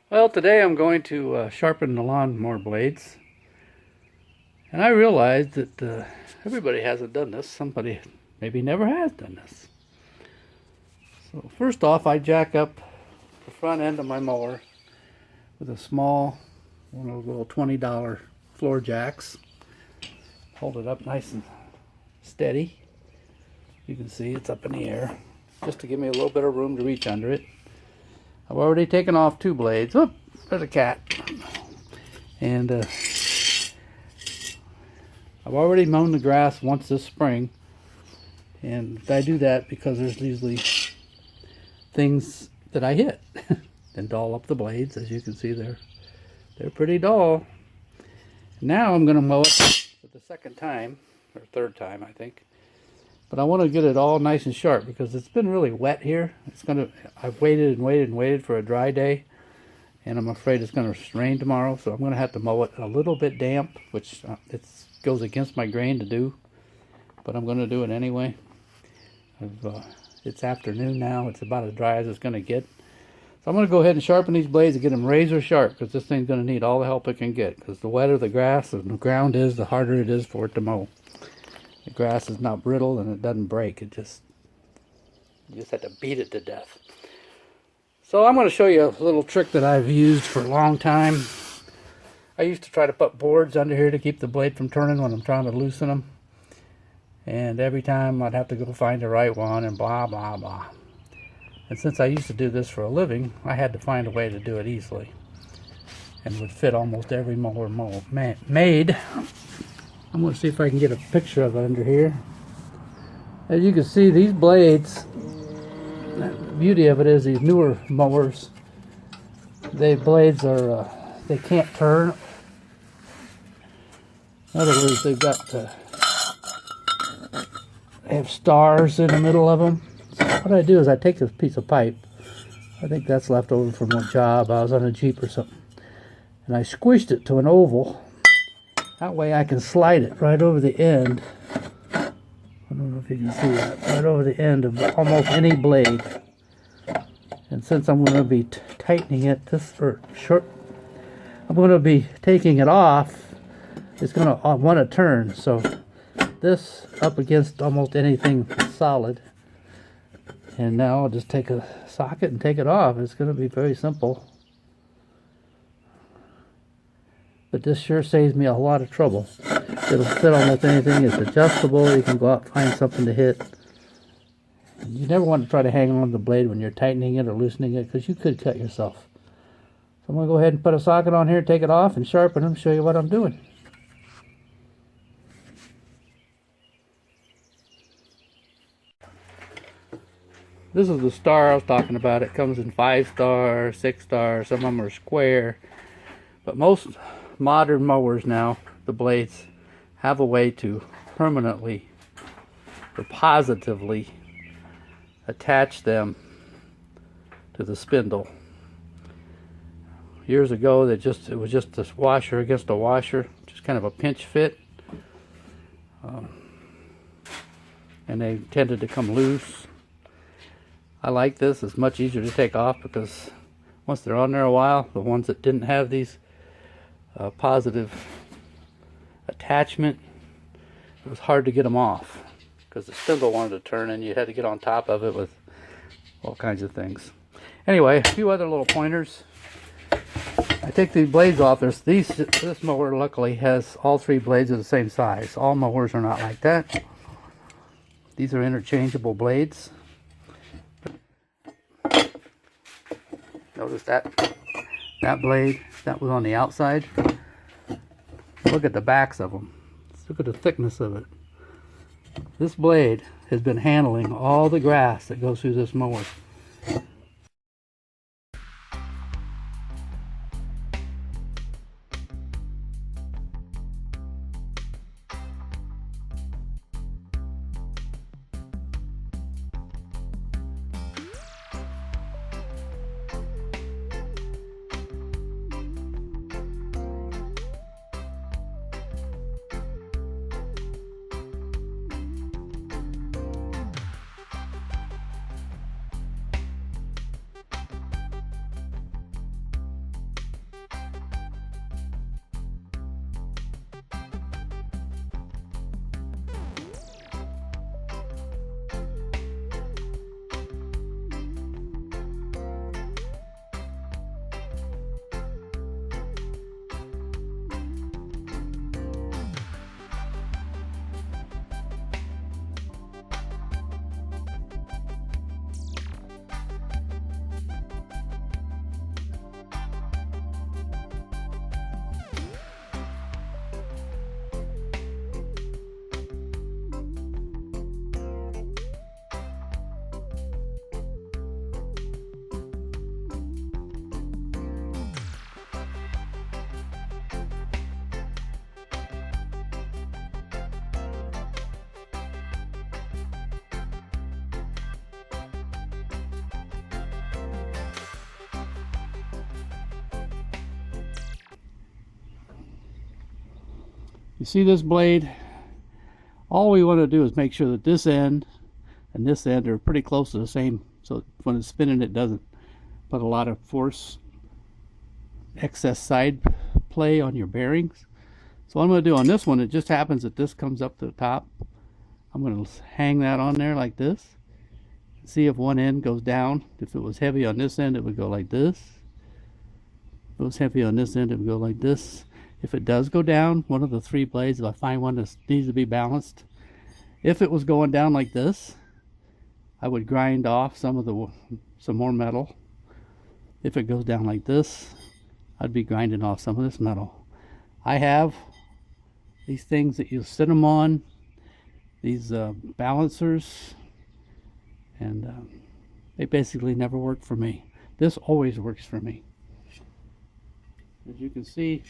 Well, today I'm going to sharpen the lawnmower blades, and I realized that everybody hasn't done this. Somebody maybe never has done this. So first off, I jack up the front end of my mower with a small, one of those little $20 floor jacks. Hold it up nice and steady. You can see it's up in the air, just to give me a little bit of room to reach under it. I've already taken off two blades. Oop, there's a cat. And I've already mown the grass once this spring. And I do that because there's usually things that I hit and dull up the blades. As you can see, they're pretty dull. Now I'm going to mow it for the second time, or third time, I think. But I want to get it all nice and sharp because it's been really wet here. I've waited and waited and waited for a dry day, and I'm afraid it's going to rain tomorrow, so I'm going to have to mow it a little bit damp, which it goes against my grain to do, but I'm going to do it anyway. It's afternoon now. It's about as dry as it's going to get. So I'm going to go ahead and sharpen these blades and get them razor sharp, because this thing's going to need all the help it can get, because the wetter the grass and the ground is, the harder it is for it to mow. The grass is not brittle and it doesn't break. You just have to beat it to death. So I'm going to show you a little trick that I've used for a long time. I used to try to put boards under here to keep the blade from turning when I'm trying to loosen them. And every time I'd have to go find the right one and blah, blah, blah. And since I used to do this for a living, I had to find a way to do it easily. And would fit almost every mower made. I'm going to see if I can get a picture of it under here. As you can see, these blades, the beauty of it is these newer mowers, the blades are, they can't turn. In other words, they have stars in the middle of them. So what I do is I take this piece of pipe, I think that's left over from one job, I was on a Jeep or something, and I squished it to an oval. That way I can slide it right over the end. I don't know if you can see that. Right over the end of almost any blade. And since I'm going to be tightening it, I'm going to be taking it off. It's going to want to turn. So this up against almost anything solid. And now I'll just take a socket and take it off. It's going to be very simple. But this sure saves me a lot of trouble. It'll fit almost anything. It's adjustable. You can go out and find something to hit. You never want to try to hang on to the blade when you're tightening it or loosening it, because you could cut yourself. So I'm going to go ahead and put a socket on here, take it off, and sharpen them, show you what I'm doing. This is the star I was talking about. It comes in 5-star, 6-star, some of them are square. But most modern mowers now, the blades have a way to permanently or positively attach them to the spindle. Years ago, it was just this washer against a washer, just kind of a pinch fit, and they tended to come loose. I like this. It's much easier to take off because once they're on there a while, the ones that didn't have these positive attachment, it was hard to get them off because the spindle wanted to turn and you had to get on top of it with all kinds of things. Anyway, a few other little pointers. I take the blades off. This mower luckily has all three blades of the same size. All mowers are not like that. These are interchangeable blades. Notice that blade, that was on the outside. Look at the backs of them. Look at the thickness of it. This blade has been handling all the grass that goes through this mower. You see this blade? All we want to do is make sure that this end and this end are pretty close to the same, so when it's spinning it doesn't put a lot of force, excess side play on your bearings. So what I'm going to do on this one, it just happens that this comes up to the top. I'm going to hang that on there like this. See if one end goes down. If it was heavy on this end, it would go like this. If it was heavy on this end, it would go like this. If it does go down, one of the three blades, if I find one that needs to be balanced, if it was going down like this, I would grind off some more metal. If it goes down like this, I'd be grinding off some of this metal. I have these things that you sit them on, these balancers, and they basically never work for me. This always works for me. As you can see,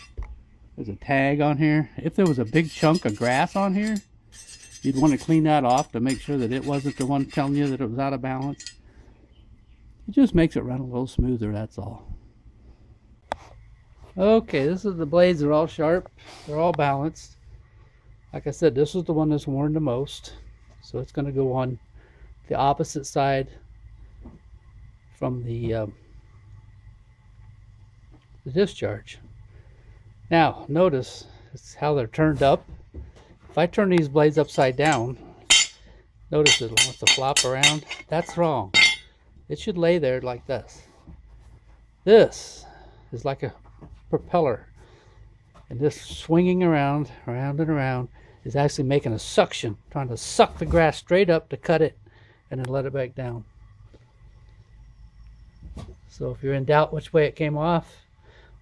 there's a tag on here. If there was a big chunk of grass on here, you'd want to clean that off to make sure that it wasn't the one telling you that it was out of balance. It just makes it run a little smoother, that's all. Okay, this is the blades. They're all sharp. They're all balanced. Like I said, this is the one that's worn the most. So it's going to go on the opposite side from the discharge. Now, notice how they're turned up. If I turn these blades upside down, notice it wants to flop around. That's wrong. It should lay there like this. This is like a propeller, and this swinging around and around is actually making a suction, trying to suck the grass straight up to cut it and then let it back down. So if you're in doubt which way it came off,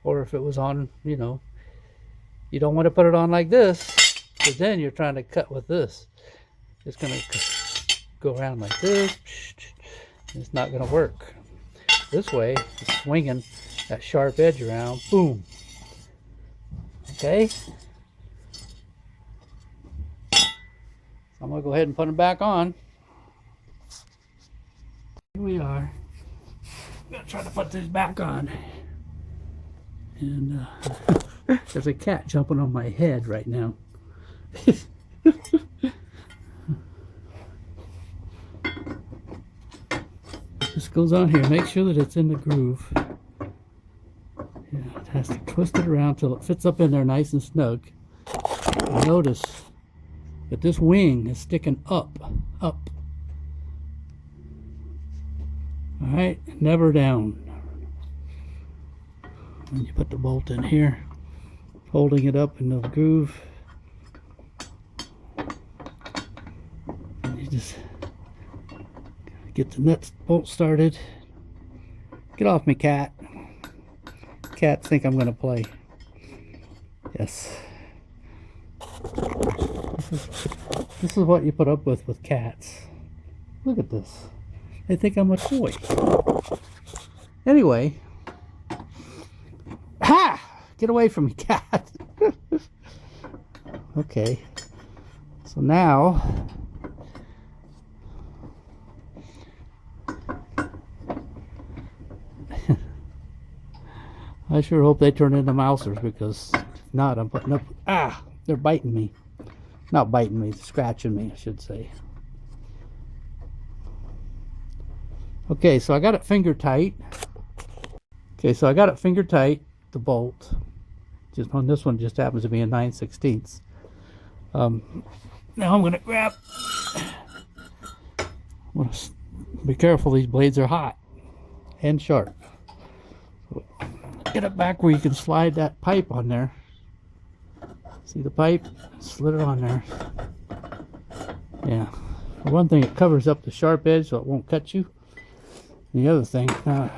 or if it was on, you know, you don't want to put it on like this, because then you're trying to cut with this. It's going to go around like this. It's not going to work. This way, it's swinging that sharp edge around. Boom. Okay. So I'm going to go ahead and put them back on. Here we are. I'm going to try to put this back on. And there's a cat jumping on my head right now. This goes on here. Make sure that it's in the groove. Yeah, it has to twist it around till it fits up in there nice and snug. And notice that this wing is sticking up. Alright, never down. And you put the bolt in here, holding it up in the groove. And you just get the nuts bolt started. Get off me, cat. Cats think I'm going to play. Yes. This is what you put up with cats. Look at this. They think I'm a toy. Anyway. Ha! Get away from me, cat. Okay. So now I sure hope they turn into mousers, because if not, I'm putting up. They're biting me. Not biting me, scratching me, I should say. Okay, so I got it finger tight. The bolt. Just on this one, just happens to be a 9/16. Now I'm going to grab. Be careful, these blades are hot and sharp. So get it back where you can slide that pipe on there. See the pipe? Slid it on there. Yeah. For one thing, it covers up the sharp edge so it won't cut you. And the other thing,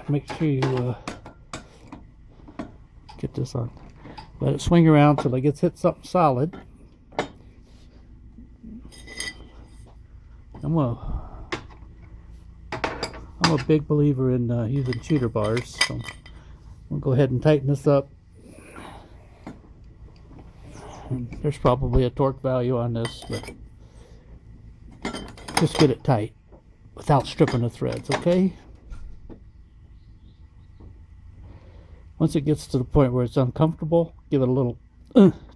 make sure you get this on. Let it swing around till it gets hit something solid. I'm a big believer in using cheater bars, so we'll go ahead and tighten this up. And there's probably a torque value on this, but just get it tight without stripping the threads, okay? Once it gets to the point where it's uncomfortable, give it a little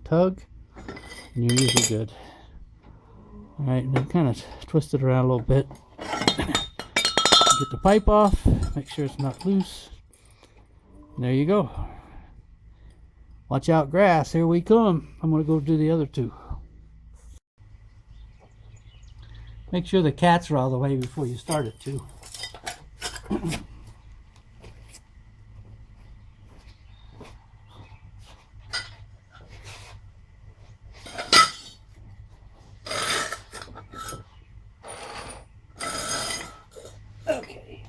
tug, and and you're usually good. Alright, and then kind of twist it around a little bit. Get the pipe off, make sure it's not loose. And there you go. Watch out, grass, here we come. I'm going to go do the other two. Make sure the cats are all the way before you start it too. Okay.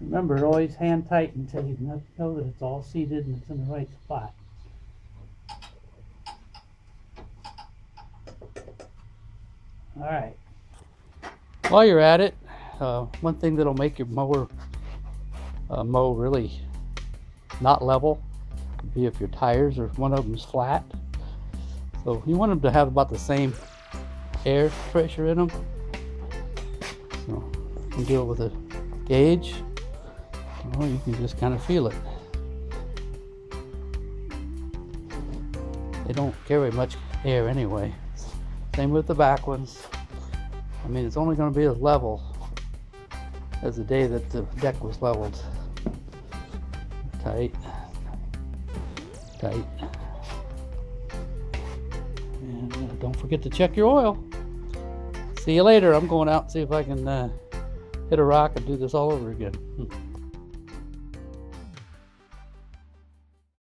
Remember, always hand tighten until you know that it's all seated and it's in the right spot. Alright. While you're at it, one thing that'll make your mower mow really not level would be if your tires or one of them is flat. So you want them to have about the same air pressure in them. So you can do it with a gauge. Or you can just kind of feel it. They don't carry much air anyway. Same with the back ones. I mean, it's only going to be as level as the day that the deck was leveled. Tight. Tight. And don't forget to check your oil. See you later. I'm going out and see if I can hit a rock and do this all over again.